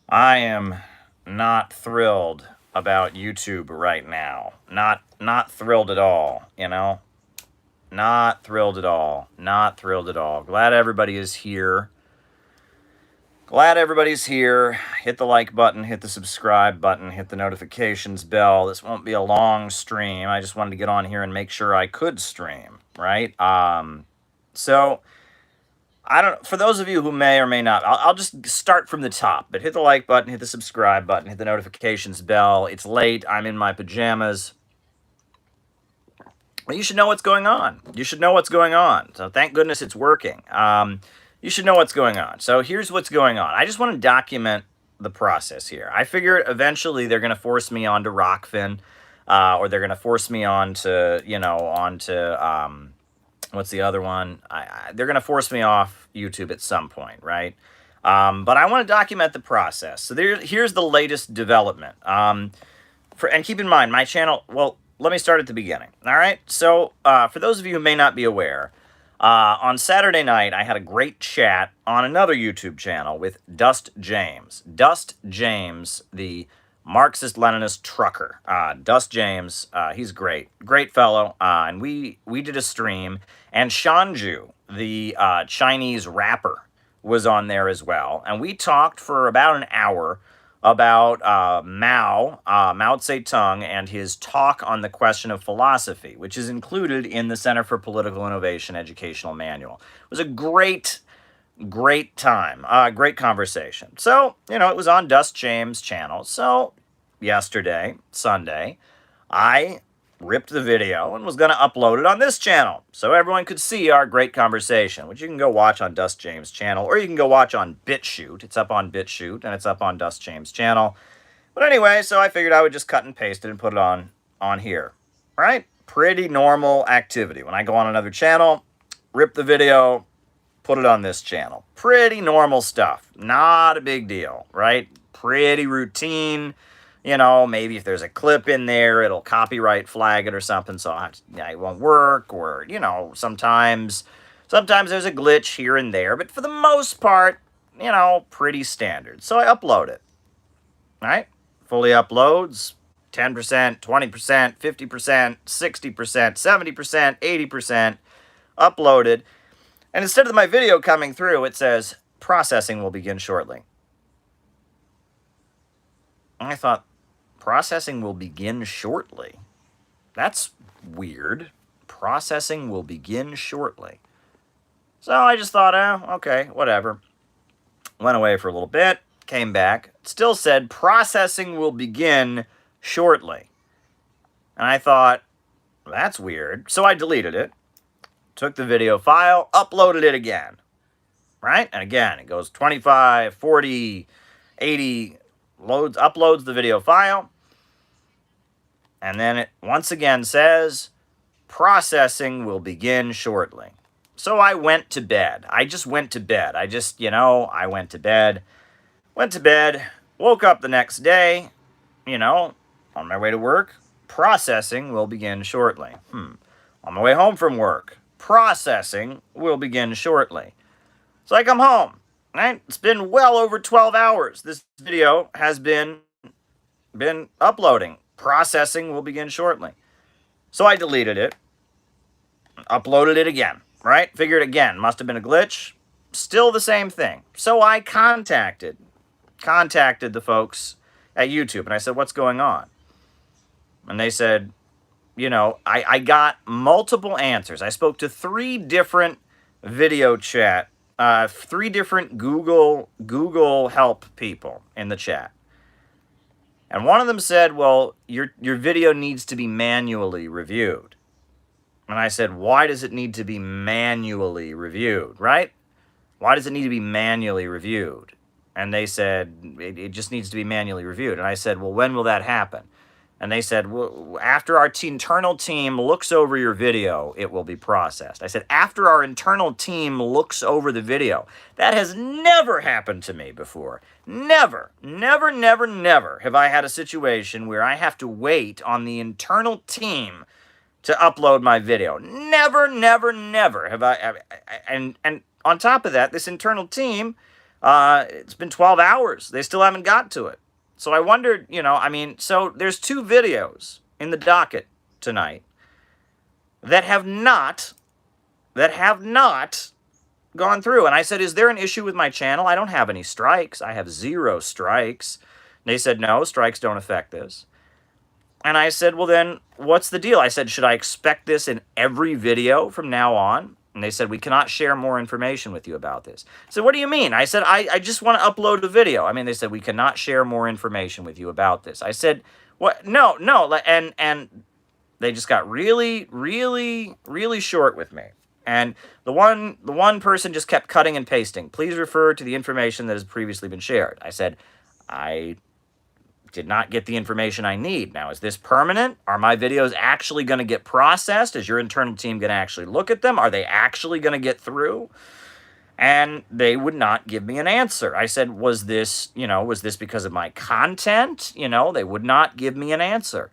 I am not thrilled about YouTube right now. Not thrilled at all, you know? Not thrilled at all. Not thrilled at all. Glad everybody is here. Glad everybody's here. Hit the like button, hit the subscribe button, hit the notifications bell. This won't be a long stream. I just wanted to get on here and make sure I could stream, right? So I don't. For those of you who may or may not, I'll just start from the top. But hit the like button, hit the subscribe button, hit the notifications bell. It's late. I'm in my pajamas. Well, you should know what's going on. You should know what's going on. So thank goodness it's working. You should know what's going on. So here's what's going on. I just want to document the process here. I figure eventually they're going to force me onto Rockfin, or they're going to force me onto, what's the other one? They're going to force me off YouTube at some point, right? But I want to document the process. So here's the latest development. And keep in mind, my channel, well, let me start at the beginning, all right? So for those of you who may not be aware, on Saturday night, I had a great chat on another YouTube channel with Dust James. Dust James, the Marxist-Leninist trucker. Dust James, he's great. Great fellow. And we did a stream. And Shanju, the Chinese rapper, was on there as well. And we talked for about an hour about Mao Zedong, and his talk on the question of philosophy, which is included in the Center for Political Innovation Educational Manual. It was a great time, great conversation. So, it was on Dust James' channel. So, yesterday, Sunday, I ripped the video and was going to upload it on this channel so everyone could see our great conversation, which you can go watch on Dust James' channel, or you can go watch on BitChute. It's up on BitChute, and it's up on Dust James' channel. But anyway, so I figured I would just cut and paste it and put it on here, right? Pretty normal activity. When I go on another channel, rip the video, put it on this channel. Pretty normal stuff. Not a big deal, right? Pretty routine. Maybe if there's a clip in there, it'll copyright flag it or something, so it won't work, or, sometimes there's a glitch here and there, but for the most part, pretty standard. So I upload it, right? Fully uploads, 10%, 20%, 50%, 60%, 70%, 80%, uploaded, and instead of my video coming through, it says, processing will begin shortly. And I thought, processing will begin shortly. That's weird. Processing will begin shortly. So I just thought, okay, whatever. Went away for a little bit, came back. It still said processing will begin shortly. And I thought, that's weird. So I deleted it, took the video file, uploaded it again. Right? And again, it goes 25, 40, 80, uploads the video file. And then it once again says, processing will begin shortly. So I went to bed. I just went to bed. I went to bed. Woke up the next day, on my way to work. Processing will begin shortly. On my way home from work. Processing will begin shortly. So I come home, right? It's been well over 12 hours. This video has been uploading. Processing will begin shortly. So I deleted it, uploaded it again, right? Figured again, must have been a glitch. Still the same thing. So I contacted the folks at YouTube, and I said, what's going on? And they said, I got multiple answers. I spoke to 3 different video chat, 3 different Google help people in the chat. And one of them said, well, your video needs to be manually reviewed. And I said, why does it need to be manually reviewed, right? Why does it need to be manually reviewed? And they said, it just needs to be manually reviewed. And I said, well, when will that happen? And they said, well, after our internal team looks over your video, it will be processed. I said, after our internal team looks over the video. That has never happened to me before. Never have I had a situation where I have to wait on the internal team to upload my video. Never have I. And on top of that, this internal team, It's been 12 hours. They still haven't got to it. So I wondered, so there's 2 videos in the docket tonight that have not gone through. And I said, is there an issue with my channel? I don't have any strikes. I have 0 strikes. They said, no, strikes don't affect this. And I said, well, then what's the deal? I said, should I expect this in every video from now on? And they said, we cannot share more information with you about this. I said, what do you mean? I said, I just want to upload a video. They said, we cannot share more information with you about this. I said, what? No. And they just got really, really, really short with me. And the one person just kept cutting and pasting. Please refer to the information that has previously been shared. I said, I did not get the information I need. Now, is this permanent? Are my videos actually going to get processed? Is your internal team going to actually look at them? Are they actually going to get through? And they would not give me an answer. I said, was this because of my content? They would not give me an answer.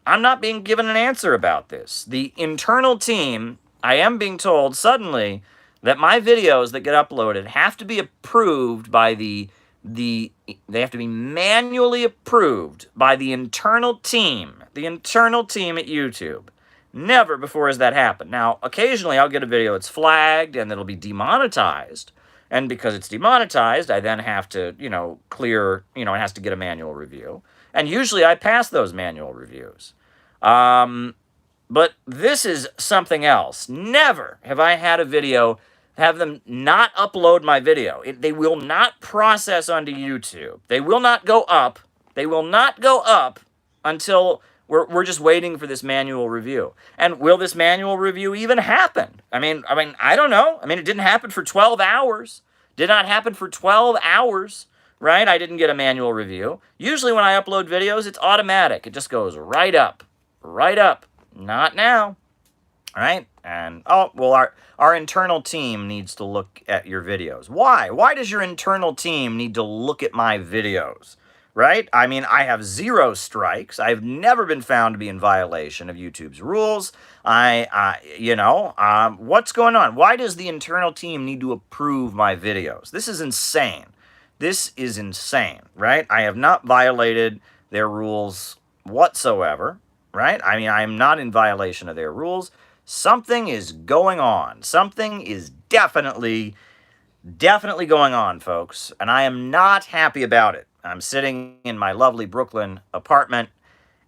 I'm not being given an answer about this. The internal team, I am being told suddenly that my videos that get uploaded have to be approved by they have to be manually approved by the internal team at YouTube. Never before has that happened. Now, occasionally I'll get a video that's flagged and it'll be demonetized. And because it's demonetized, I then have to, clear, it has to get a manual review. And usually I pass those manual reviews. But this is something else. Never have I had a video have them not upload my video. They will not process onto YouTube. They will not go up. They will not go up until we're just waiting for this manual review. And will this manual review even happen? I don't know. It didn't happen for 12 hours. Did not happen for 12 hours, right? I didn't get a manual review. Usually when I upload videos, it's automatic. It just goes right up. Right up. Not now. All right? And, our internal team needs to look at your videos. Why? Why does your internal team need to look at my videos? Right? I have 0 strikes. I've never been found to be in violation of YouTube's rules. What's going on? Why does the internal team need to approve my videos? This is insane. This is insane, right? I have not violated their rules whatsoever, right? I am not in violation of their rules. Something is going on. Something is definitely going on, folks. And I am not happy about it. I'm sitting in my lovely Brooklyn apartment,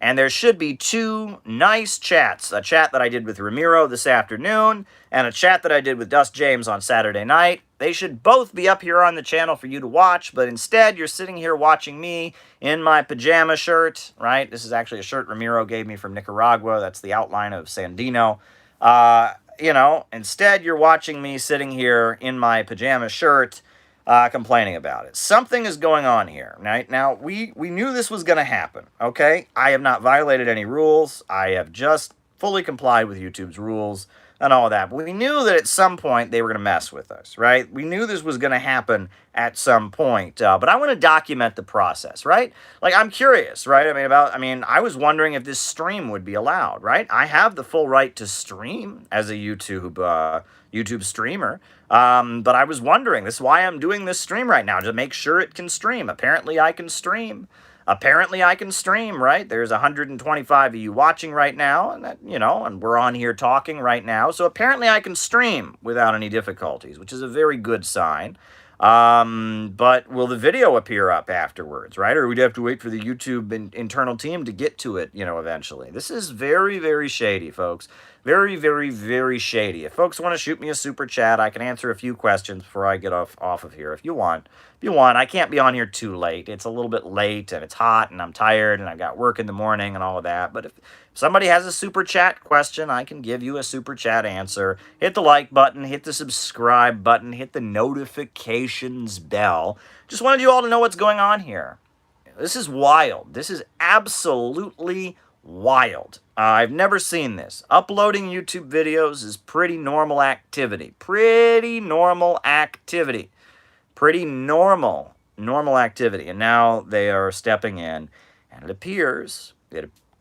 and there should be 2 nice chats. A chat that I did with Ramiro this afternoon, and a chat that I did with Dust James on Saturday night. They should both be up here on the channel for you to watch, but instead you're sitting here watching me in my pajama shirt, right? This is actually a shirt Ramiro gave me from Nicaragua. That's the outline of Sandino. Instead you're watching me sitting here in my pajama shirt, complaining about it. Something is going on here. Now, we knew this was going to happen, okay? I have not violated any rules. I have just fully complied with YouTube's rules and all of that. But we knew that at some point they were going to mess with us, right? We knew this was going to happen at some point. But I want to document the process, right? I'm curious, right? I was wondering if this stream would be allowed, right? I have the full right to stream as a YouTube streamer. But I was wondering, this is why I'm doing this stream right now, to make sure it can stream. Apparently I can stream. Right? There's 125 of you watching right now, and and we're on here talking right now. So apparently I can stream without any difficulties, which is a very good sign. But will the video appear up afterwards, right? Or we'd have to wait for the YouTube internal team to get to it, eventually. This is very, very shady, folks. Very, very, very shady. If folks want to shoot me a super chat, I can answer a few questions before I get off of here if you want. I can't be on here too late. It's a little bit late, and it's hot, and I'm tired, and I've got work in the morning and all of that. But if somebody has a super chat question, I can give you a super chat answer. Hit the like button, hit the subscribe button, hit the notifications bell. Just wanted you all to know what's going on here. This is wild. This is absolutely wild. I've never seen this. Uploading YouTube videos is pretty normal activity. Pretty normal activity. And now they are stepping in, and it appears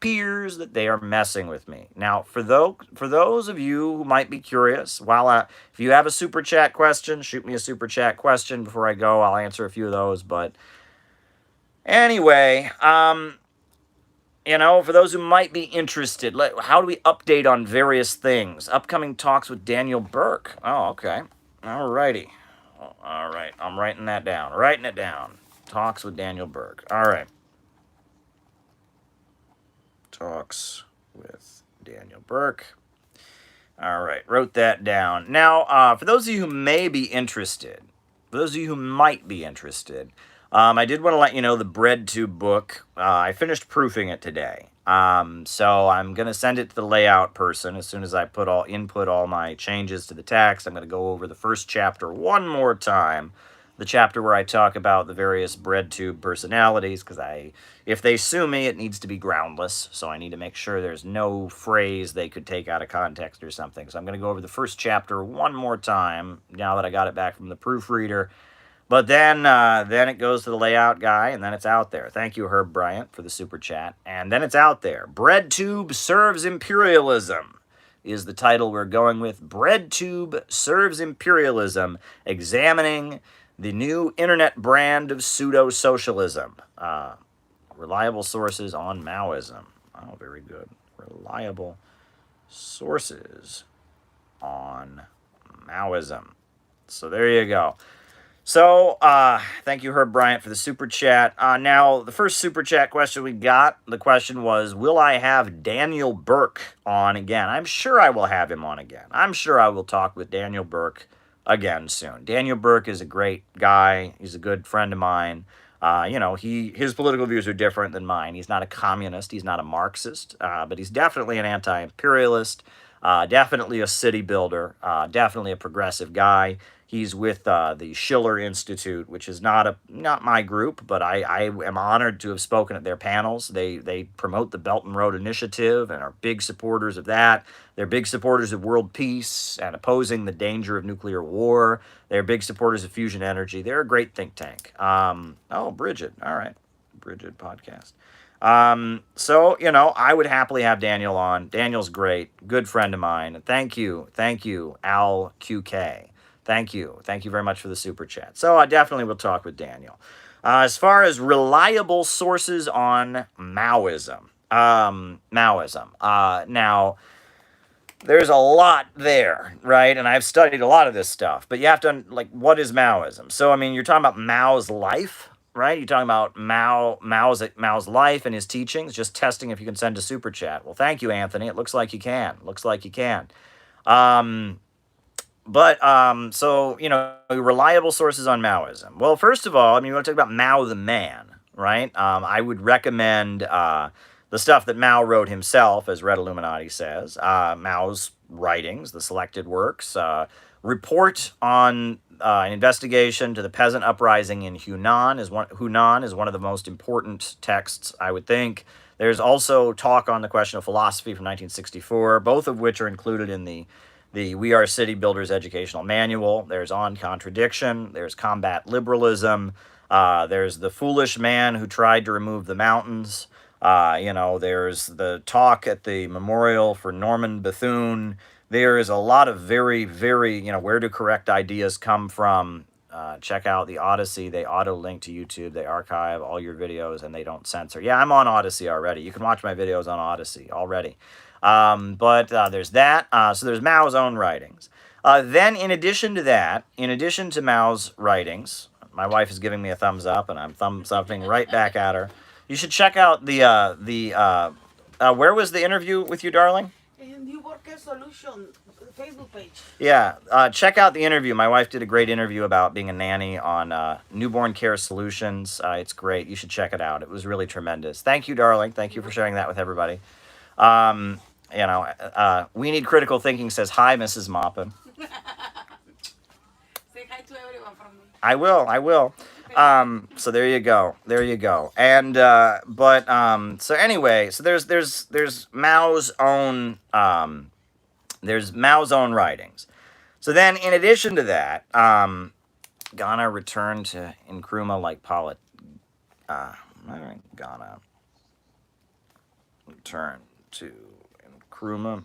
appears that they are messing with me. Now, for those of you who might be curious, if you have a super chat question, shoot me a super chat question before I go. I'll answer a few of those. But anyway, for those who might be interested, how do we update on various things? Upcoming talks with Daniel Burke. Oh, okay. All righty. All right. I'm writing that down. Writing it down. Talks with Daniel Burke. All right. Talks with Daniel Burke. All right. Wrote that down. Now, for those of you who may be interested, for those of you who might be interested, I did want to let you know the BreadTube book. I finished proofing it today. So I'm going to send it to the layout person as soon as I input all my changes to the text. I'm going to go over the first chapter one more time. The chapter where I talk about the various BreadTube personalities, because if they sue me, it needs to be groundless. So I need to make sure there's no phrase they could take out of context or something. So I'm going to go over the first chapter one more time now that I got it back from the proofreader. But then it goes to the layout guy, and then it's out there. Thank you, Herb Bryant, for the super chat. And then it's out there. BreadTube Serves Imperialism is the title we're going with. BreadTube Serves Imperialism, examining the new internet brand of pseudo-socialism. Reliable sources on Maoism. Oh, very good. Reliable sources on Maoism. So there you go. So, thank you, Herb Bryant, for the super chat. Now, the first super chat question we got, the question was, will I have Daniel Burke on again? I'm sure I will have him on again. I'm sure I will talk with Daniel Burke again soon. Daniel Burke is a great guy. He's a good friend of mine. His political views are different than mine. He's not a communist. He's not a Marxist, but he's definitely an anti-imperialist, definitely a city builder, definitely a progressive guy. He's with the Schiller Institute, which is not my group, but I am honored to have spoken at their panels. They promote the Belt and Road Initiative and are big supporters of that. They're big supporters of world peace and opposing the danger of nuclear war. They're big supporters of fusion energy. They're a great think tank. Bridget. All right. Bridget podcast. I would happily have Daniel on. Daniel's great. Good friend of mine. Thank you, Al QK. Thank you very much for the super chat. So I definitely will talk with Daniel. As far as reliable sources on Maoism, now, there's a lot there, right? And I've studied a lot of this stuff, but you have to, what is Maoism? So, you're talking about Mao's life, right? You're talking about Mao's life and his teachings, just testing if you can send a super chat. Well, thank you, Anthony. It looks like you can. Reliable sources on Maoism. Well, first of all, you want to talk about Mao the man, right? I would recommend the stuff that Mao wrote himself, as Red Illuminati says. Mao's writings, the selected works. Report on an investigation to the peasant uprising in Hunan is one of the most important texts, I would think. There's also Talk on the Question of Philosophy from 1964, both of which are included in the We Are City Builders Educational Manual. There's On Contradiction. There's Combat Liberalism. There's The Foolish Man Who Tried to Remove the Mountains. There's the talk at the memorial for Norman Bethune. There is a lot of very, very, where do correct ideas come from? Check out the Odyssey. They auto-link to YouTube. They archive all your videos, and they don't censor. Yeah, I'm on Odyssey already. You can watch my videos on Odyssey already. There's that. So there's Mao's own writings. Then in addition to Mao's writings, my wife is giving me a thumbs up, and I'm thumbs-upping right back at her. You should check out where was the interview with you, darling? In New Work Solution Facebook page. Yeah, check out the interview. My wife did a great interview about being a nanny on Newborn Care Solutions. It's great. You should check it out. It was really tremendous. Thank you, darling. Thank you for sharing that with everybody. We Need Critical Thinking says, hi, Mrs. Maupin. Say hi to everyone from me. I will. So there you go. And, so anyway, so there's Mao's own, writings. So then in addition to that, Ghana returned to Nkrumah like Ghana. turn to Nkrumah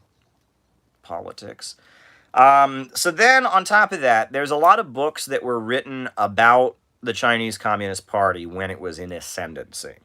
politics. So then, on top of that, there's a lot of books that were written about the Chinese Communist Party when it was in ascendancy.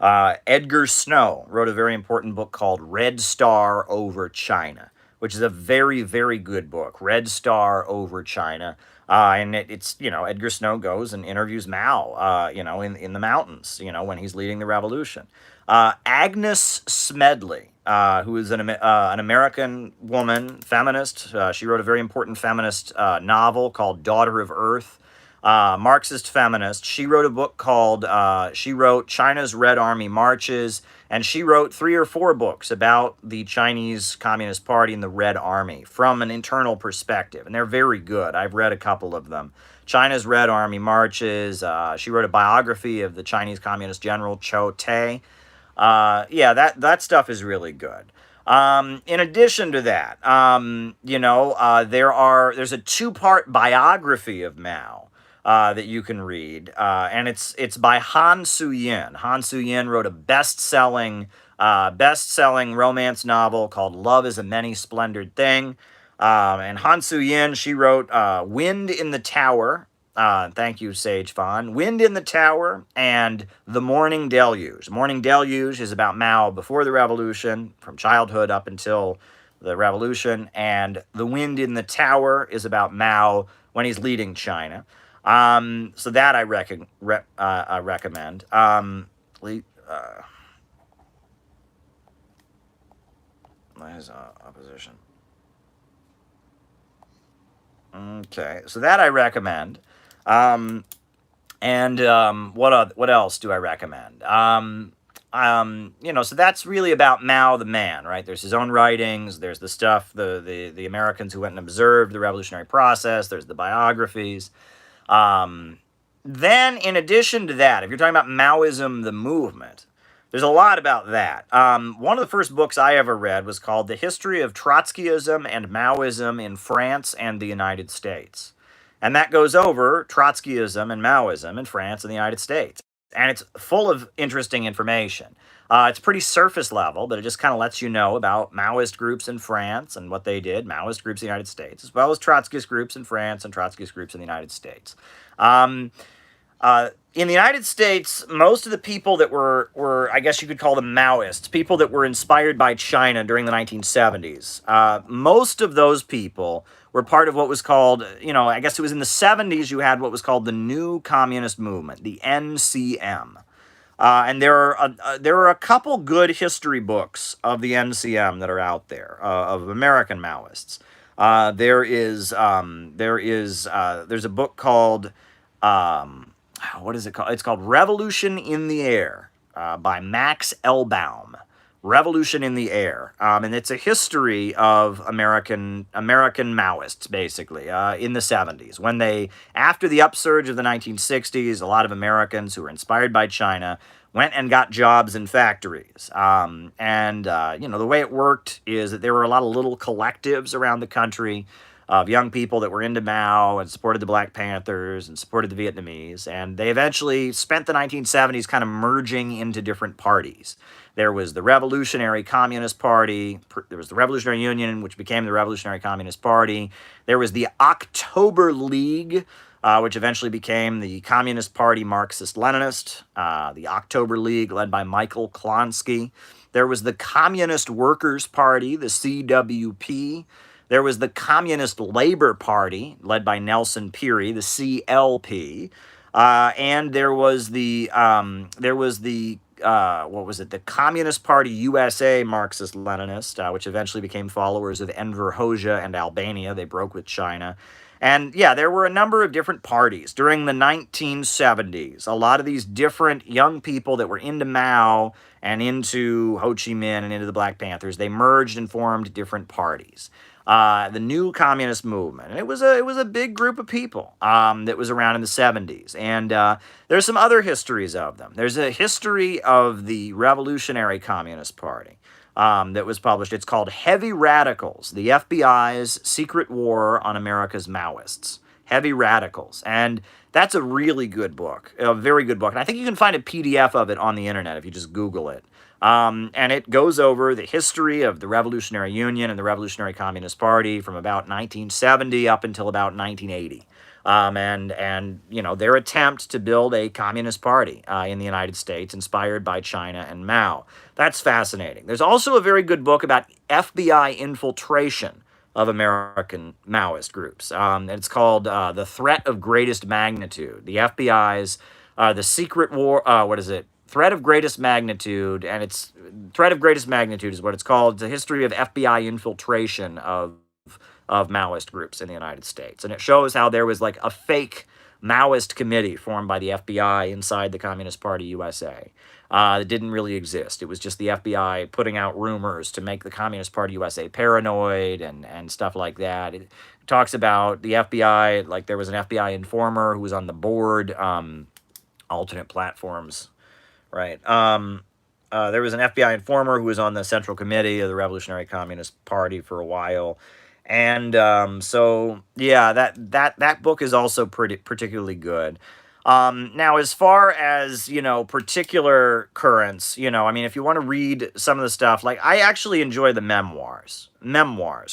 Edgar Snow wrote a very important book called Red Star Over China, which is a very, very good book, Red Star Over China. And it's, Edgar Snow goes and interviews Mao, in the mountains, when he's leading the revolution. Agnes Smedley, who is an American woman, feminist. She wrote a very important feminist novel called Daughter of Earth. Marxist feminist. She wrote a book called, she wrote China's Red Army Marches, and she wrote 3 or 4 books about the Chinese Communist Party and the Red Army from an internal perspective, and they're very good. I've read a couple of them. China's Red Army Marches. She wrote a biography of the Chinese Communist General Cho Tae. That stuff is really good. In addition to that, there's a 2-part biography of Mao that you can read, and it's by Han Suyin. Han Suyin wrote a best-selling romance novel called Love is a Many-Splendored Thing. And Han Suyin, she wrote Wind in the Tower. Thank you, Sage Fawn. Wind in the Tower and The Morning Deluge. Morning Deluge is about Mao before the revolution, from childhood up until the revolution, and The Wind in the Tower is about Mao when he's leading China. So that I recommend. There's opposition. Okay, so that I recommend. What else do I recommend? So that's really about Mao the man, right? There's his own writings, there's the stuff, the Americans who went and observed the revolutionary process, there's the biographies. Then, in addition to that, if you're talking about Maoism, the movement, there's a lot about that. One of the first books I ever read was called The History of Trotskyism and Maoism in France and the United States. And that goes over Trotskyism and Maoism in France and the United States. And it's full of interesting information. It's pretty surface level, but it just kind of lets you know about Maoist groups in France and what they did, Maoist groups in the United States, as well as Trotskyist groups in France and Trotskyist groups in the United States. In the United States, most of the people that were, I guess you could call them Maoists, people that were inspired by China during the 1970s, most of those people were part of what was called, I guess it was in the 70s you had what was called the New Communist Movement, the NCM. And there are a couple good history books of the NCM that are out there, of American Maoists. There's a book called, what is it called? It's called Revolution in the Air by Max Elbaum. Revolution in the Air. And it's a history of American Maoists, basically, in the 70s. When after the upsurge of the 1960s, a lot of Americans who were inspired by China went and got jobs in factories. The way it worked is that there were a lot of little collectives around the country of young people that were into Mao and supported the Black Panthers and supported the Vietnamese. And they eventually spent the 1970s kind of merging into different parties. There was the Revolutionary Communist Party. There was the Revolutionary Union, which became the Revolutionary Communist Party. There was the October League, which eventually became the Communist Party Marxist-Leninist. The October League, led by Michael Klonsky. There was the Communist Workers' Party, the CWP. There was the Communist Labor Party, led by Nelson Peary, the CLP. And there was the Communist Party USA Marxist-Leninist, which eventually became followers of Enver Hoxha and Albania. They broke with China. And yeah, there were a number of different parties during the 1970s. A lot of these different young people that were into Mao and into Ho Chi Minh and into the Black Panthers, they merged and formed different parties. The New Communist Movement. And it was a big group of people that was around in the 70s. And there's some other histories of them. There's a history of the Revolutionary Communist Party that was published. It's called Heavy Radicals, the FBI's Secret War on America's Maoists. Heavy Radicals. And that's a really good book, a very good book. And I think you can find a PDF of it on the internet if you just Google it. And it goes over the history of the Revolutionary Union and the Revolutionary Communist Party from about 1970 up until about 1980. And their attempt to build a communist party in the United States inspired by China and Mao. That's fascinating. There's also a very good book about FBI infiltration of American Maoist groups. It's called The Threat of Greatest Magnitude. The FBI's The Secret War, what is it? Threat of Greatest Magnitude, and it's Threat of Greatest Magnitude is what it's called. It's a history of FBI infiltration of Maoist groups in the United States. And it shows how there was like a fake Maoist committee formed by the FBI inside the Communist Party USA. It didn't really exist. It was just the FBI putting out rumors to make the Communist Party USA paranoid and stuff like that. It talks about the FBI, like there was an FBI informer who was on the board, alternate platforms, right? There was an FBI informer who was on the Central Committee of the Revolutionary Communist Party for a while. And so, yeah, that book is also particularly good. Now, as far as, particular currents, I mean, if you want to read some of the stuff, like, I actually enjoy the memoirs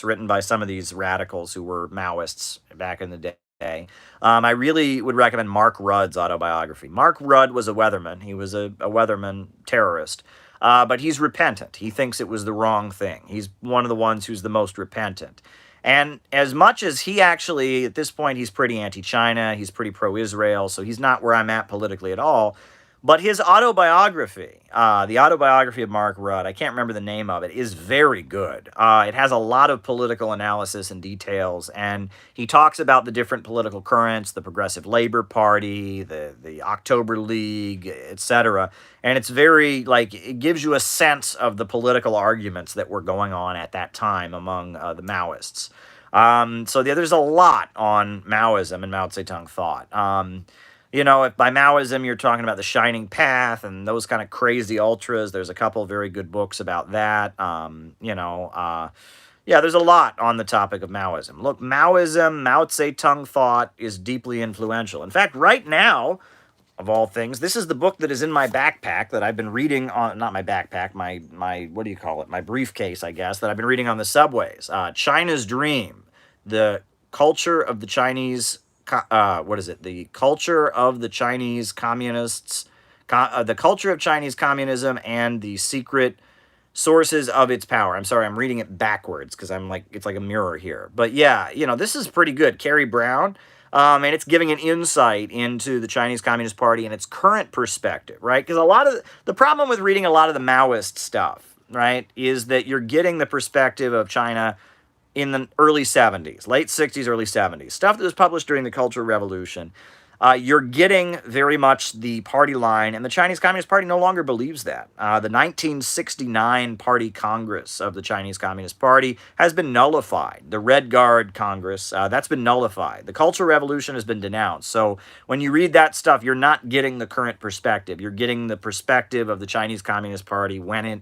written by some of these radicals who were Maoists back in the day. I really would recommend Mark Rudd's autobiography. Mark Rudd was a weatherman. He was a weatherman terrorist. But he's repentant. He thinks it was the wrong thing. He's one of the ones who's the most repentant. And as much as he actually, at this point, he's pretty anti-China, he's pretty pro-Israel, so he's not where I'm at politically at all. But his autobiography, the autobiography of Mark Rudd, I can't remember the name of it, is very good. It has a lot of political analysis and details, and he talks about the different political currents, the Progressive Labor Party, the October League, etc. And it's very, it gives you a sense of the political arguments that were going on at that time among the Maoists. So there's a lot on Maoism and Mao Zedong thought. If by Maoism you're talking about the Shining Path and those kind of crazy ultras, there's a couple of very good books about that. There's a lot on the topic of Maoism. Look, Maoism, Mao Zedong thought is deeply influential. In fact, right now, of all things, this is the book that is in my backpack that I've been reading on, not my backpack, my what do you call it? My briefcase, I guess, that I've been reading on the subways. China's Dream, the culture of the Chinese the culture of the Chinese communists, the culture of Chinese communism and the secret sources of its power. I'm sorry, I'm reading it backwards because it's like a mirror here. But yeah, this is pretty good. Carrie Brown, and it's giving an insight into the Chinese Communist Party and its current perspective, right? Because a lot of the problem with reading a lot of the Maoist stuff, right, is that you're getting the perspective of China in the early 70s, late 60s, early 70s, stuff that was published during the Cultural Revolution. You're getting very much the party line, and the Chinese Communist Party no longer believes that. The 1969 Party Congress of the Chinese Communist Party has been nullified. The Red Guard Congress, that's been nullified. The Cultural Revolution has been denounced. So when you read that stuff, you're not getting the current perspective. You're getting the perspective of the Chinese Communist Party when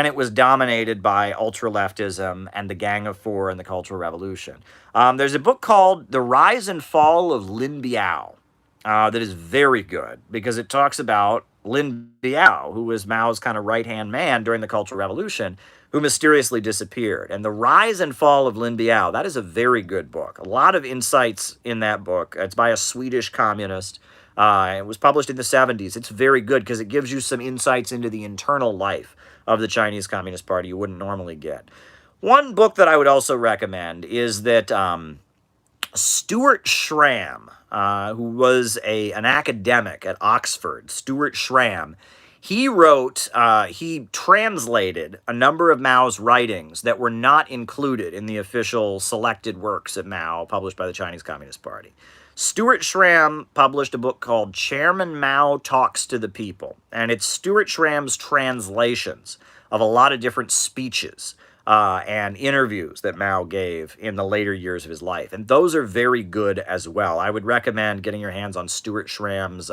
it was dominated by ultra-leftism and the Gang of Four and the Cultural Revolution. There's a book called The Rise and Fall of Lin Biao that is very good because it talks about Lin Biao, who was Mao's kind of right-hand man during the Cultural Revolution, who mysteriously disappeared. And The Rise and Fall of Lin Biao, that is a very good book. A lot of insights in that book. It's by a Swedish communist. It was published in the 70s. It's very good because it gives you some insights into the internal life of the Chinese Communist Party you wouldn't normally get. One book that I would also recommend is that Stuart Schramm, who was an academic at Oxford, Stuart Schramm, he translated a number of Mao's writings that were not included in the official selected works of Mao published by the Chinese Communist Party. Stuart Schramm published a book called Chairman Mao Talks to the People, and it's Stuart Schramm's translations of a lot of different speeches and interviews that Mao gave in the later years of his life, and those are very good as well. I would recommend getting your hands on Stuart Schramm's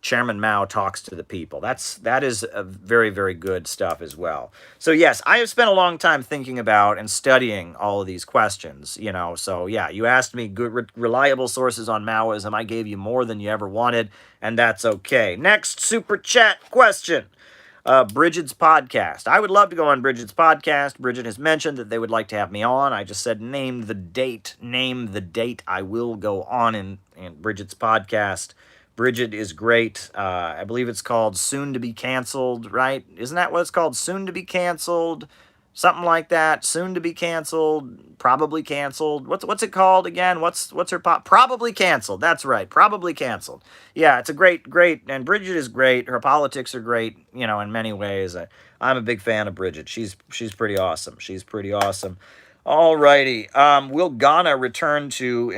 Chairman Mao Talks to the People. That is a very, very good stuff as well. So yes, I have spent a long time thinking about and studying all of these questions, so yeah, you asked me good, reliable sources on Maoism. I gave you more than you ever wanted, and that's okay. Next super chat question. Bridget's podcast. I would love to go on Bridget's podcast. Bridget has mentioned that they would like to have me on. I just said name the date. Name the date. I will go on in Bridget's podcast. Bridget is great. I believe it's called Soon to Be Canceled, right? Isn't that what it's called? Soon to Be Canceled? Something like that. Soon to be canceled. Probably canceled. What's it called again? What's her Probably canceled. That's right. Probably canceled. Yeah, it's a great, and Bridget is great. Her politics are great, in many ways. I'm a big fan of Bridget. She's pretty awesome. She's pretty awesome. Alrighty. Will Ghana return to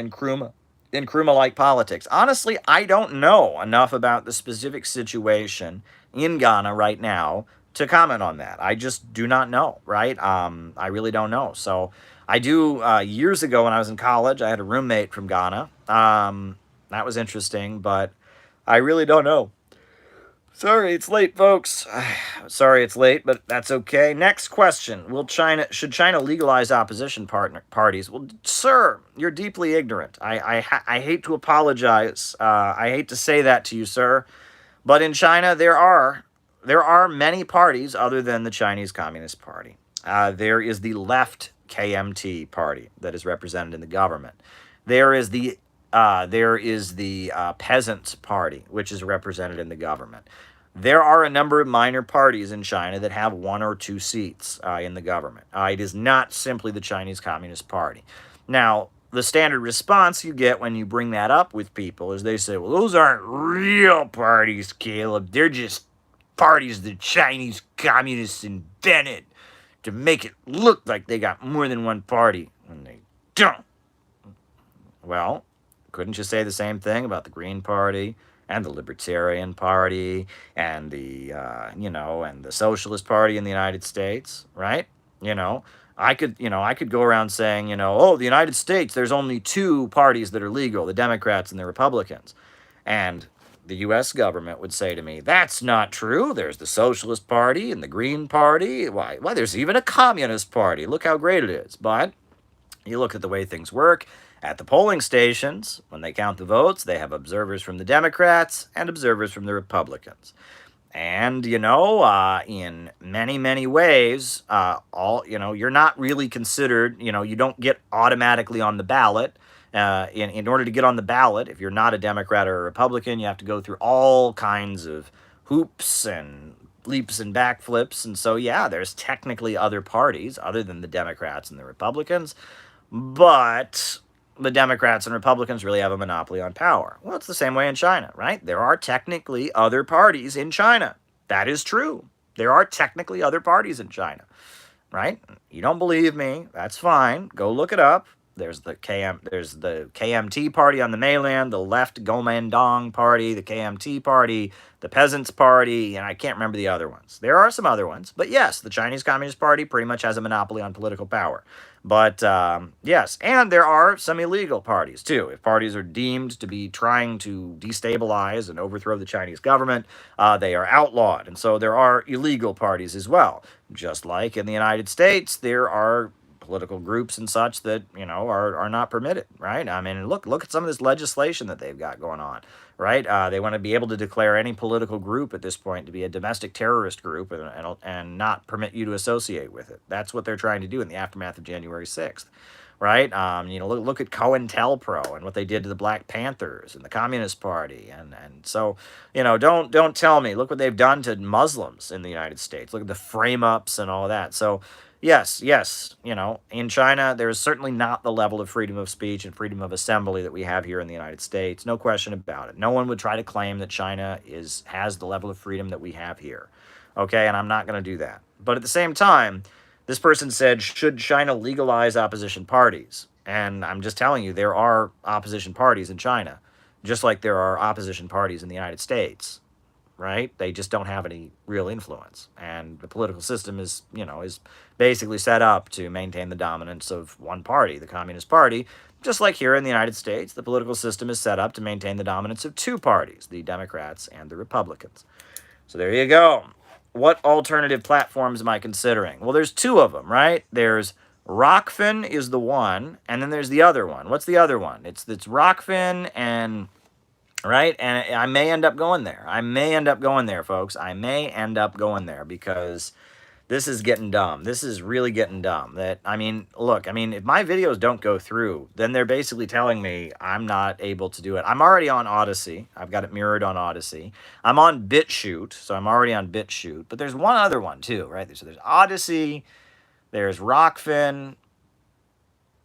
Nkrumah-like politics? Honestly, I don't know enough about the specific situation in Ghana right now to comment on that. I just do not know, right? I really don't know. So I do, years ago when I was in college, I had a roommate from Ghana. That was interesting, but I really don't know. Sorry, it's late, folks. Sorry it's late, but that's okay. Next question. Should China legalize opposition parties? Well, sir, you're deeply ignorant. I hate to apologize. I hate to say that to you, sir. But in China, there are many parties other than the Chinese Communist Party. There is the left KMT party that is represented in the government. There is the Peasants Party, which is represented in the government. There are a number of minor parties in China that have 1 or 2 seats in the government. It is not simply the Chinese Communist Party. Now, the standard response you get when you bring that up with people is they say, well, those aren't real parties, Caleb. They're just parties the Chinese communists invented to make it look like they got more than one party when they don't. Well, couldn't you say the same thing about the Green Party and the Libertarian Party and the, and the Socialist Party in the United States, right? I could go around saying, the United States, there's only 2 parties that are legal, the Democrats and the Republicans. And the U.S. government would say to me, that's not true. There's the Socialist Party and the Green Party. Why, there's even a Communist Party. Look how great it is. But you look at the way things work. At the polling stations, when they count the votes, they have observers from the Democrats and observers from the Republicans. And, in many, many ways, you're not really considered, you don't get automatically on the ballot. In order to get on the ballot, if you're not a Democrat or a Republican, you have to go through all kinds of hoops and leaps and backflips. And so, yeah, there's technically other parties other than the Democrats and the Republicans. But the Democrats and Republicans really have a monopoly on power. Well, it's the same way in China, right? There are technically other parties in China. That is true. There are technically other parties in China, right? You don't believe me? That's fine. Go look it up. There's the KMT party on the mainland, the left Gomendong party, the KMT party, the Peasants Party, and I can't remember the other ones. There are some other ones. But yes, the Chinese Communist Party pretty much has a monopoly on political power. But yes, and there are some illegal parties too. If parties are deemed to be trying to destabilize and overthrow the Chinese government, they are outlawed. And so there are illegal parties as well. Just like in the United States, there are political groups and such that, are not permitted, right? I mean, look at some of this legislation that they've got going on, right? They want to be able to declare any political group at this point to be a domestic terrorist group and not permit you to associate with it. That's what they're trying to do in the aftermath of January 6th, right? Look at COINTELPRO and what they did to the Black Panthers and the Communist Party. And so, don't tell me. Look what they've done to Muslims in the United States. Look at the frame-ups and all that. So, Yes, in China, there is certainly not the level of freedom of speech and freedom of assembly that we have here in the United States. No question about it. No one would try to claim that China has the level of freedom that we have here. Okay, and I'm not going to do that. But at the same time, this person said, should China legalize opposition parties? And I'm just telling you, there are opposition parties in China, just like there are opposition parties in the United States. Right? They just don't have any real influence. And the political system is basically set up to maintain the dominance of one party, the Communist Party. Just like here in the United States, the political system is set up to maintain the dominance of 2 parties, the Democrats and the Republicans. So there you go. What alternative platforms am I considering? Well, there's 2 of them, right? There's Rockfin is the one, and then there's the other one. What's the other one? It's Rockfin and right? And I may end up going there. I may end up going there, folks. I may end up going there because this is getting dumb. This is really getting dumb. That, I mean, look, I mean, if my videos don't go through, then they're basically telling me I'm not able to do it. I'm already on Odyssey. I've got it mirrored on Odyssey. I'm on BitChute, so I'm already on BitChute. But there's one other one too, right? So there's Odyssey, there's Rockfin.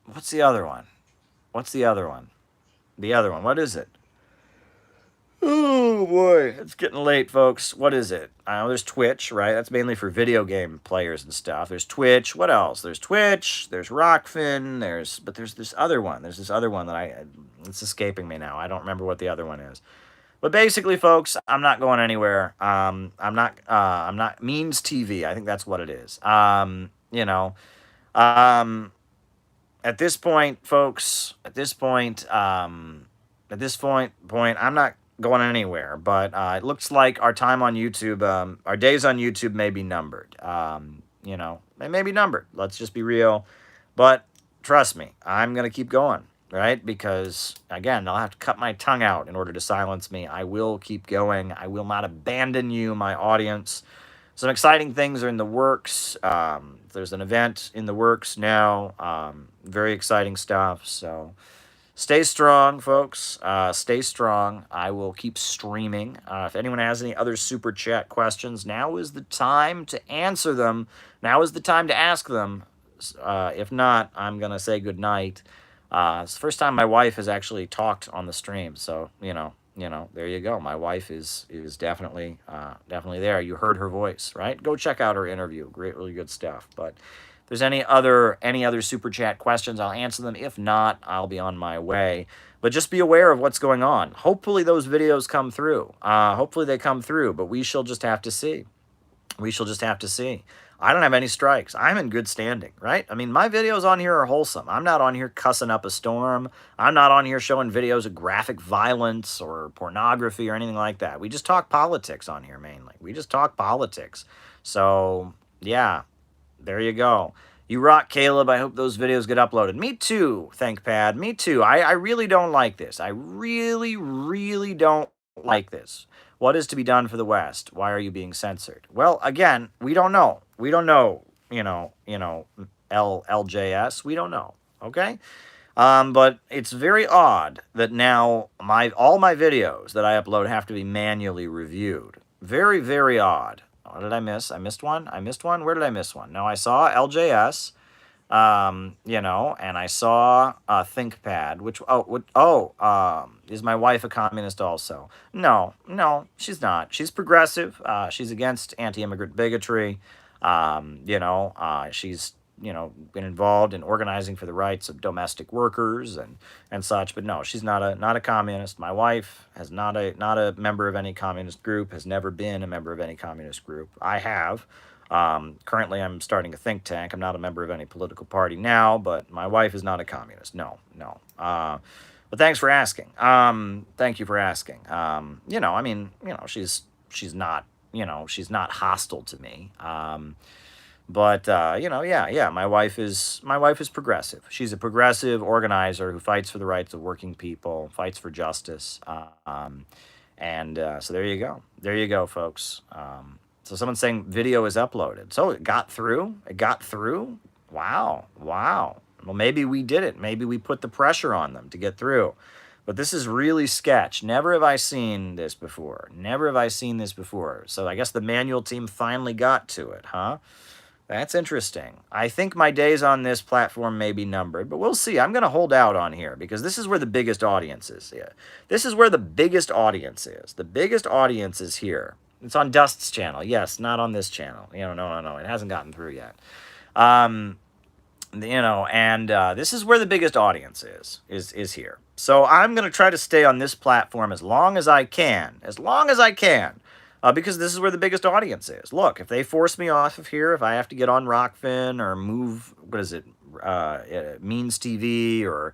What's the other one? What's the other one? The other one. What is it? Oh boy, it's getting late, folks. What is it? I know there's Twitch, right? That's mainly for video game players and stuff. There's Twitch. What else? There's Twitch. There's Rockfin. But there's this other one. There's this other one that it's escaping me now. I don't remember what the other one is. But basically, folks, I'm not going anywhere. I'm not Means TV. I think that's what it is. At this point, folks, at this point, I'm not going anywhere. But it looks like our time on YouTube, our days on YouTube may be numbered. They may be numbered. Let's just be real. But trust me, I'm going to keep going, right? Because, again, I'll have to cut my tongue out in order to silence me. I will keep going. I will not abandon you, my audience. Some exciting things are in the works. There's an event in the works now. Very exciting stuff. So stay strong, folks. Stay strong. I will keep streaming. If anyone has any other super chat questions, now is the time to answer them. Now is the time to ask them. If not, I'm going to say goodnight. It's the first time my wife has actually talked on the stream. So, there you go. My wife is definitely there. You heard her voice, right? Go check out her interview. Great, really good stuff. But if there's any other super chat questions, I'll answer them. If not, I'll be on my way. But just be aware of what's going on. Hopefully those videos come through. Hopefully they come through, but we shall just have to see. We shall just have to see. I don't have any strikes. I'm in good standing, right? I mean, my videos on here are wholesome. I'm not on here cussing up a storm. I'm not on here showing videos of graphic violence or pornography or anything like that. We just talk politics on here mainly. We just talk politics. So, yeah, there you go. You rock, Caleb. I hope those videos get uploaded. Me too, ThinkPad. Me too. I really don't like this. I really, really don't like this. What is to be done for the West? Why are you being censored? Well, again, we don't know. We don't know, LJS. We don't know, okay? But it's very odd that now all my videos that I upload have to be manually reviewed. Very, very odd. What did I miss? I missed one? Where did I miss one? No, I saw LJS, and I saw ThinkPad, is my wife a communist also? No, she's not. She's progressive. She's against anti-immigrant bigotry. She's, been involved in organizing for the rights of domestic workers and such, but no, she's not a communist. My wife has not a member of any communist group, has never been a member of any communist group. I have. Currently, I'm starting a think tank. I'm not a member of any political party now, but my wife is not a communist. No. But thanks for asking. Thank you for asking. She's not, she's not hostile to me. My wife is progressive. She's a progressive organizer who fights for the rights of working people, fights for justice. So there you go. There you go, folks. So someone's saying video is uploaded. So it got through? Wow. Well, maybe we did it. Maybe we put the pressure on them to get through. But this is really sketch. Never have I seen this before. So I guess the manual team finally got to it, huh? That's interesting. I think my days on this platform may be numbered, but we'll see. I'm going to hold out on here because this is where the biggest audience is. Yeah. This is where the biggest audience is. The biggest audience is here. It's on Dust's channel. Yes, not on this channel. No. It hasn't gotten through yet. This is where the biggest audience is here. So I'm going to try to stay on this platform as long as I can. Because this is where the biggest audience is. Look, if they force me off of here, if I have to get on Rockfin or move, Means TV or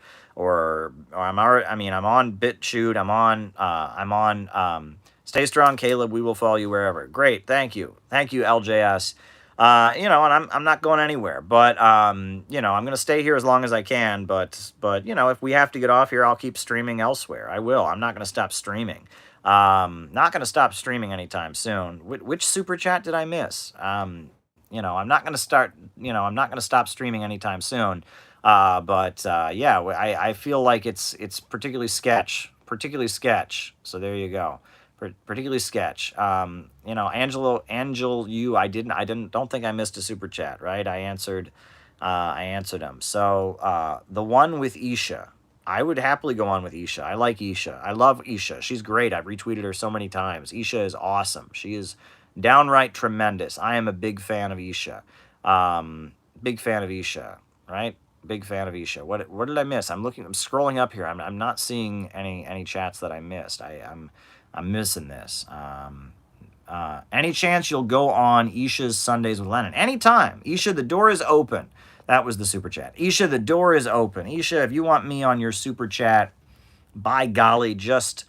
I'm on BitChute, I'm on Stay Strong, Caleb. We will follow you wherever. Great, thank you, LJS. You know, and I'm not going anywhere. But you know, I'm going to stay here as long as I can. But you know, if we have to get off here, I'll keep streaming elsewhere. I will. I'm not going to stop streaming. Not going to stop streaming anytime soon. Which super chat did I miss? You know, I'm not going to start. You know, I'm not going to stop streaming anytime soon. Yeah, I feel like it's particularly sketch. So there you go. Particularly sketch. You know, don't think I missed a super chat, right? I answered them. So the one with Isha, I would happily go on with Isha. I like Isha. I love Isha. She's great. I've retweeted her so many times. Isha is awesome. She is downright tremendous. I am a big fan of Isha. Big fan of Isha, right? Big fan of Isha. What did I miss? I'm scrolling up here. I'm not seeing any chats that I missed. I'm missing this. Any chance you'll go on Isha's Sundays with Lennon? Anytime. Isha, the door is open. That was the super chat. Isha, the door is open. Isha, if you want me on your super chat, by golly, just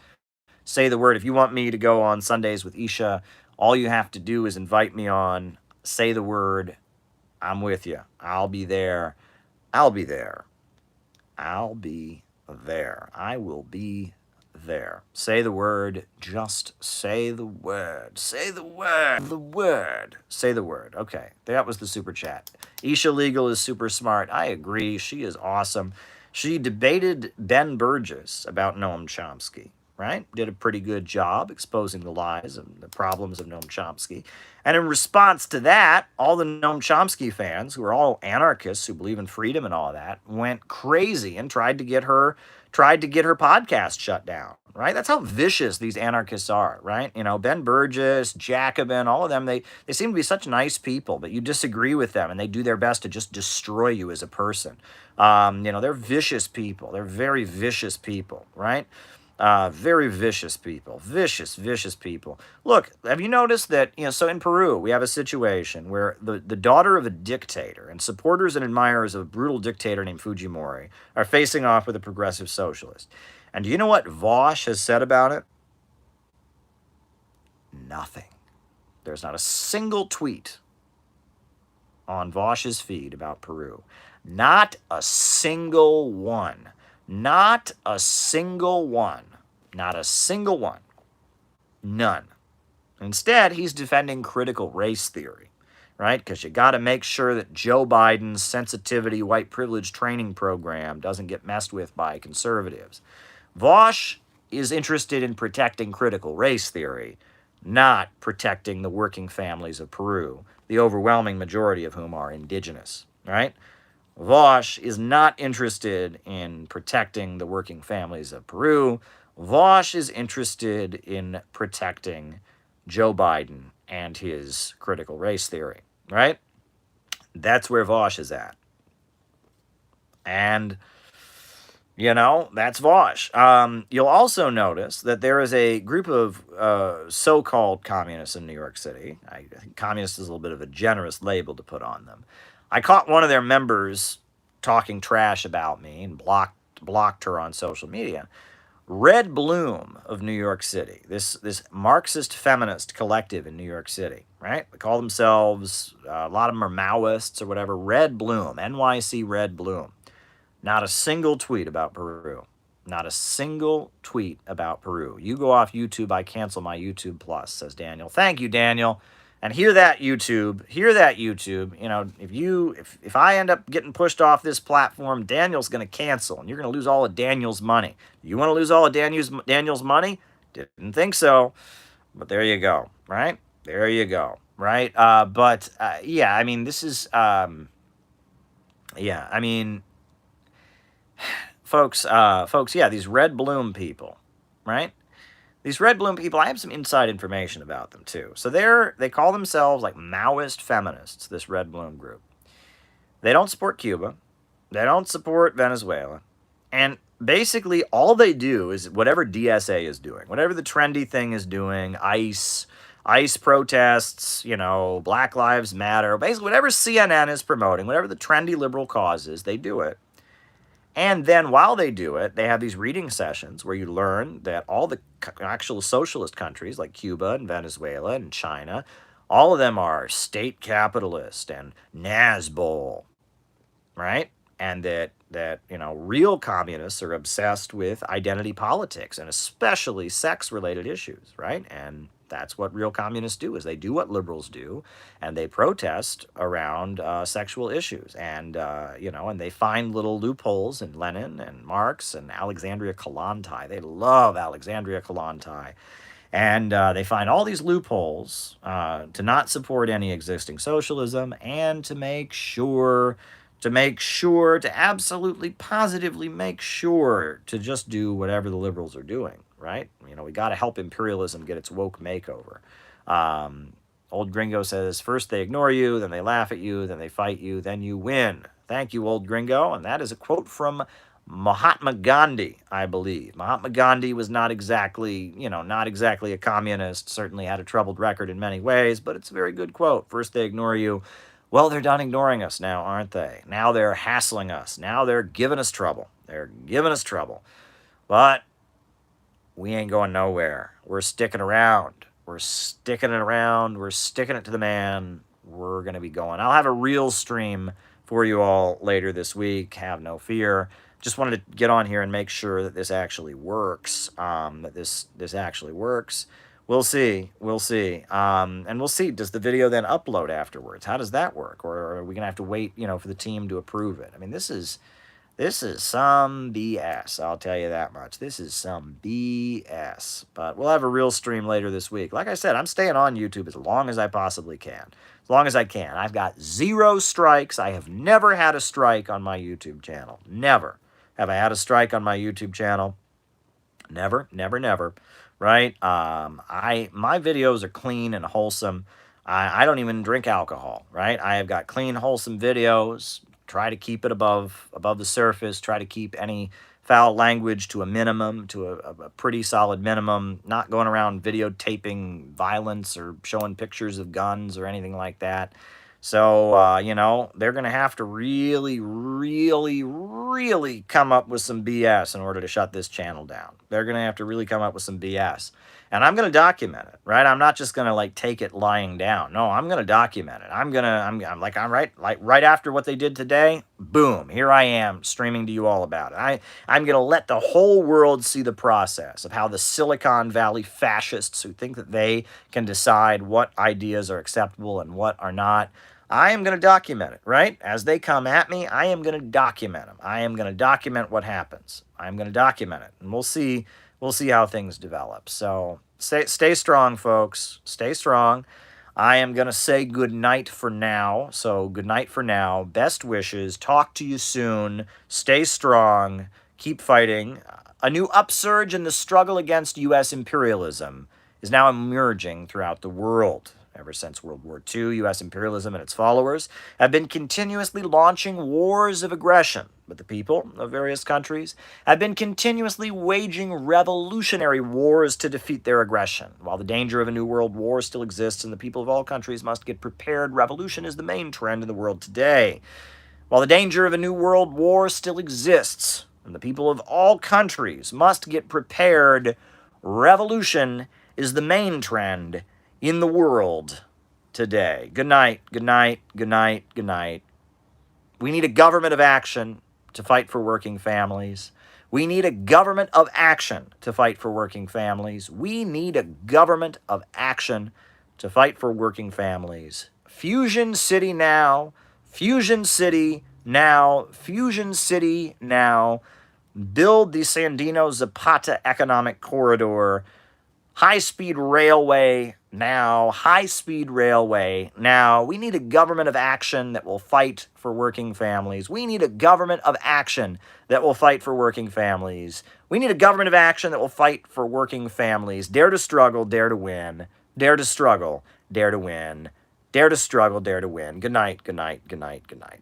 say the word. If you want me to go on Sundays with Isha, all you have to do is invite me on, say the word. I'm with you. I'll be there. I'll be there. I'll be there. I will be there. Say the word. Just say the word. Say the word. The word. Say the word. Okay. That was the super chat. Isha Legal is super smart. I agree. She is awesome. She debated Ben Burgess about Noam Chomsky, right? Did a pretty good job exposing the lies and the problems of Noam Chomsky. And in response to that, all the Noam Chomsky fans, who are all anarchists who believe in freedom and all that, went crazy and tried to get her podcast shut down, right? That's how vicious these anarchists are, right? You know, Ben Burgess, Jacobin, all of them, they seem to be such nice people, but you disagree with them and they do their best to just destroy you as a person. You know, they're vicious people. They're very vicious people, right? Very vicious people. Vicious people. Look, have you noticed that, you know, so in Peru, we have a situation where the daughter of a dictator and supporters and admirers of a brutal dictator named Fujimori are facing off with a progressive socialist. And do you know what Vosh has said about it? Nothing. There's not a single tweet on Vosh's feed about Peru. Not a single one. Not a single one. Not a single one. None. Instead, he's defending critical race theory, right? Because you got to make sure that Joe Biden's sensitivity white privilege training program doesn't get messed with by conservatives. Vosh is interested in protecting critical race theory, not protecting the working families of Peru, the overwhelming majority of whom are indigenous, right? Vosh is not interested in protecting the working families of Peru. Vosh is interested in protecting Joe Biden and his critical race theory, right? That's where Vosh is at. And, you know, that's Vosh. You'll also notice that there is a group of so-called communists in New York City. I think communist is a little bit of a generous label to put on them. I caught one of their members talking trash about me and blocked her on social media. Red Bloom of New York City, this Marxist feminist collective in New York City, right? They call themselves, a lot of them are Maoists or whatever. Red Bloom, NYC Red Bloom. Not a single tweet about Peru. Not a single tweet about Peru. You go off YouTube, I cancel my YouTube Plus, says Daniel. Thank you, Daniel. And hear that, YouTube. You know, if I end up getting pushed off this platform, Daniel's going to cancel, and you're going to lose all of Daniel's money. You want to lose all of Daniel's money? Didn't think so, but there you go, right? There you go, right? Yeah, I mean, this is, yeah, I mean, folks, yeah, these Red Bloom people, right? These Red Bloom people, I have some inside information about them, too. So they call themselves, like, Maoist feminists, this Red Bloom group. They don't support Cuba. They don't support Venezuela. And basically, all they do is whatever DSA is doing, whatever the trendy thing is doing, ICE protests, you know, Black Lives Matter, basically whatever CNN is promoting, whatever the trendy liberal cause is, they do it. And then while they do it, they have these reading sessions where you learn that all the actual socialist countries like Cuba and Venezuela and China All of them are state capitalist and Nazbol, right? And that real communists are obsessed with identity politics and especially sex-related issues, right? And that's what real communists do, is they do what liberals do, and they protest around sexual issues, and and they find little loopholes in Lenin and Marx and Alexandria Kollontai. They love Alexandria Kollontai. And they find all these loopholes to not support any existing socialism and to absolutely positively make sure to just do whatever the liberals are doing, right? We got to help imperialism get its woke makeover. Old Gringo says, first they ignore you, then they laugh at you, then they fight you, then you win. Thank you, Old Gringo. And that is a quote from Mahatma Gandhi, I believe. Mahatma Gandhi was not exactly a communist, certainly had a troubled record in many ways, but it's a very good quote. First they ignore you. Well, they're done ignoring us now, aren't they? Now they're hassling us. Now they're giving us trouble. But we ain't going nowhere. We're sticking around. We're sticking it around. We're sticking it to the man. We're going to be going. I'll have a real stream for you all later this week. Have no fear. Just wanted to get on here and make sure that this actually works. That this actually works. We'll see. And we'll see. Does the video then upload afterwards? How does that work? Or are we going to have to wait, for the team to approve it? I mean, this is some BS. I'll tell you that much. This is some BS. But we'll have a real stream later this week. Like I said, I'm staying on YouTube as long as I possibly can. As long as I can. I've got 0 strikes. I have never had a strike on my YouTube channel. Never have I had a strike on my YouTube channel. Never. Right? My videos are clean and wholesome. I don't even drink alcohol, right? I have got clean, wholesome videos. Try to keep it above the surface. Try to keep any foul language to a minimum, to a pretty solid minimum. Not going around videotaping violence or showing pictures of guns or anything like that. So, they're going to have to really, really, really come up with some BS in order to shut this channel down. They're going to have to really come up with some BS. And I'm going to document it, right? I'm not just going to take it lying down. No, I'm going to document it. I'm right after what they did today, boom, here I am streaming to you all about it. I'm going to let the whole world see the process of how the Silicon Valley fascists who think that they can decide what ideas are acceptable and what are not, I am going to document it, right? As they come at me, I am going to document them. I am going to document what happens. I'm going to document it, and we'll see how things develop. So stay strong, folks. Stay strong. I am going to say good night for now. So good night for now. Best wishes. Talk to you soon. Stay strong. Keep fighting. A new upsurge in the struggle against U.S. imperialism is now emerging throughout the world. Ever since World War II, U.S. imperialism and its followers have been continuously launching wars of aggression, but the people of various countries have been continuously waging revolutionary wars to defeat their aggression. While the danger of a new world war still exists and the people of all countries must get prepared, revolution is the main trend in the world today. While the danger of a new world war still exists and the people of all countries must get prepared, revolution is the main trend in the world today. Good night, good night, good night, good night. We need a government of action to fight for working families. We need a government of action to fight for working families. We need a government of action to fight for working families. Fusion City now. Fusion City now. Fusion City now. Build the Sandino-Zapata Economic Corridor. High-speed railway now. High-speed railway now. We need a government of action that will fight for working families. We need a government of action that will fight for working families. We need a government of action that will fight for working families. Dare to struggle, dare to win. Dare to struggle, dare to win. Dare to struggle, dare to win. Good night, good night, good night, good night.